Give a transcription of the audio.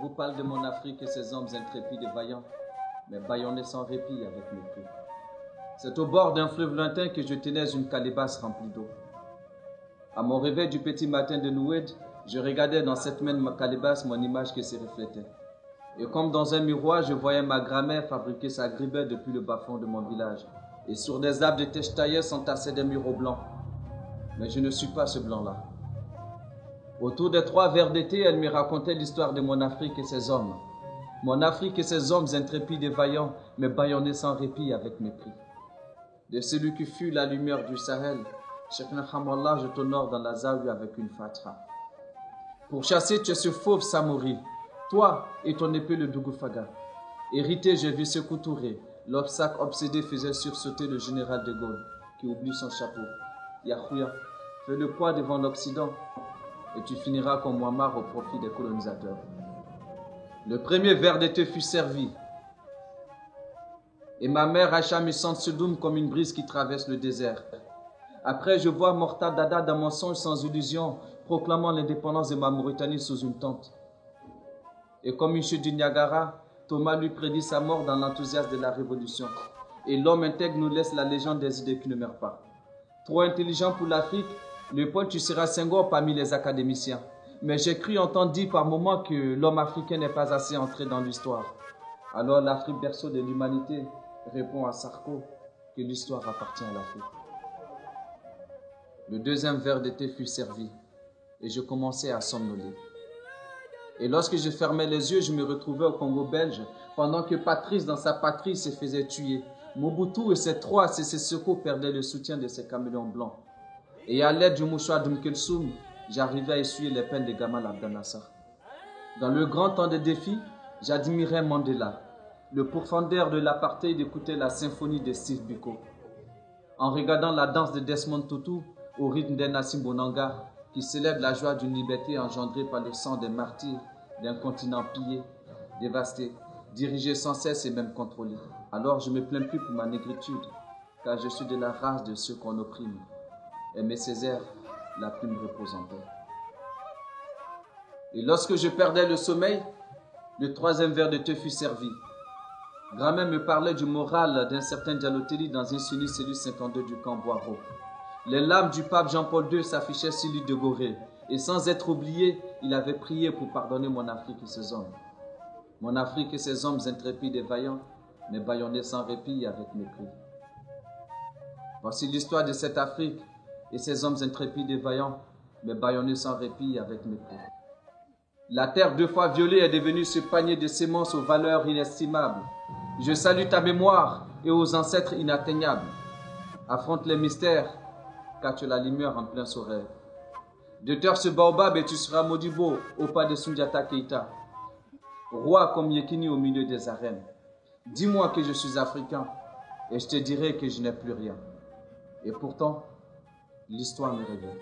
vous parle de mon Afrique et ses hommes intrépides et vaillants, mais bâillonnés sans répit avec mépris. C'est au bord d'un fleuve lointain que je tenais une calebasse remplie d'eau. À mon réveil du petit matin de Noued, je regardais dans cette même calebasse mon image qui se reflétait. Et comme dans un miroir, je voyais ma grand-mère fabriquer sa gribette depuis le bas-fond de mon village. Et sur des arbres de tèche taillées s'entassaient des murs blancs. Mais je ne suis pas ce blanc-là. Autour des 3 vers d'été, elle me racontait l'histoire de mon Afrique et ses hommes. Mon Afrique et ses hommes intrépides et vaillants, mais bâillonnés sans répit avec mépris. De celui qui fut la lumière du Sahel, Cheikh Hamallah, je t'honore dans la Zawi avec une fatra. Pour chasser, tu es ce fauve Samori, toi et ton épée le Dougoufaga. Hérité, j'ai vu ce Touré. L'obstacle obsédé faisait sursauter le général de Gaulle, qui oublie son chapeau. Yahouya, fais le poids devant l'Occident, et tu finiras comme Muammar au profit des colonisateurs. Le premier verre d'été fut servi, et ma mère Aïcha me sent Sedoum comme une brise qui traverse le désert. Après, je vois Morta Dada dans mon songe sans illusion, proclamant l'indépendance de ma Mauritanie sous une tente. Et comme une chute du Niagara, Thomas lui prédit sa mort dans l'enthousiasme de la Révolution. Et l'homme intègre nous laisse la légende des idées qui ne meurent pas. Trop intelligent pour l'Afrique, le point tu seras Senghor parmi les académiciens. Mais j'ai cru entendre dire par moments que l'homme africain n'est pas assez entré dans l'histoire. Alors l'Afrique, berceau de l'humanité, répond à Sarko que l'histoire appartient à l'Afrique. Le deuxième verre d'été fut servi et je commençais à somnoler. Et lorsque je fermais les yeux, je me retrouvais au Congo belge pendant que Patrice dans sa patrie se faisait tuer. Mobutu et ses 3 Sissoko perdaient le soutien de ses caméléons blancs. Et à l'aide du mouchoir d'Umkelsoum, j'arrivais à essuyer les peines de Gamal Abdel Nasser. Dans le grand temps des défis, j'admirais Mandela, le pourfendeur de l'apartheid, d'écouter la symphonie de Steve Biko. En regardant la danse de Desmond Tutu au rythme de Nassim Bonanga, qui célèbre la joie d'une liberté engendrée par le sang des martyrs d'un continent pillé, dévasté, dirigé sans cesse et même contrôlé. Alors je me plains plus pour ma négritude, car je suis de la race de ceux qu'on opprime. Aimé Césaire, la plume repose en paix. Et lorsque je perdais le sommeil, le 3e verre de thé fut servi. Grand-mère me parlait du moral d'un certain Diallotelli dans une Sunni cellule 52 du camp Boiro. Les larmes du pape Jean-Paul II s'affichaient sur l'île de Gorée. Et sans être oublié, il avait prié pour pardonner mon Afrique et ses hommes. Mon Afrique et ses hommes intrépides et vaillants, mais bâillonnés sans répit et avec mépris. Voici l'histoire de cette Afrique et ses hommes intrépides et vaillants, mais bâillonnés sans répit et avec mépris. La terre 2 fois violée est devenue ce panier de semences aux valeurs inestimables. Je salue ta mémoire et aux ancêtres inatteignables. Affronte les mystères, car tu as la lumière en plein soleil. Déterre ce baobab et tu seras Modibo au pas de Sundiata Keita. Roi comme Yekini au milieu des arènes. Dis-moi que je suis africain et je te dirai que je n'ai plus rien. Et pourtant, l'histoire me révèle.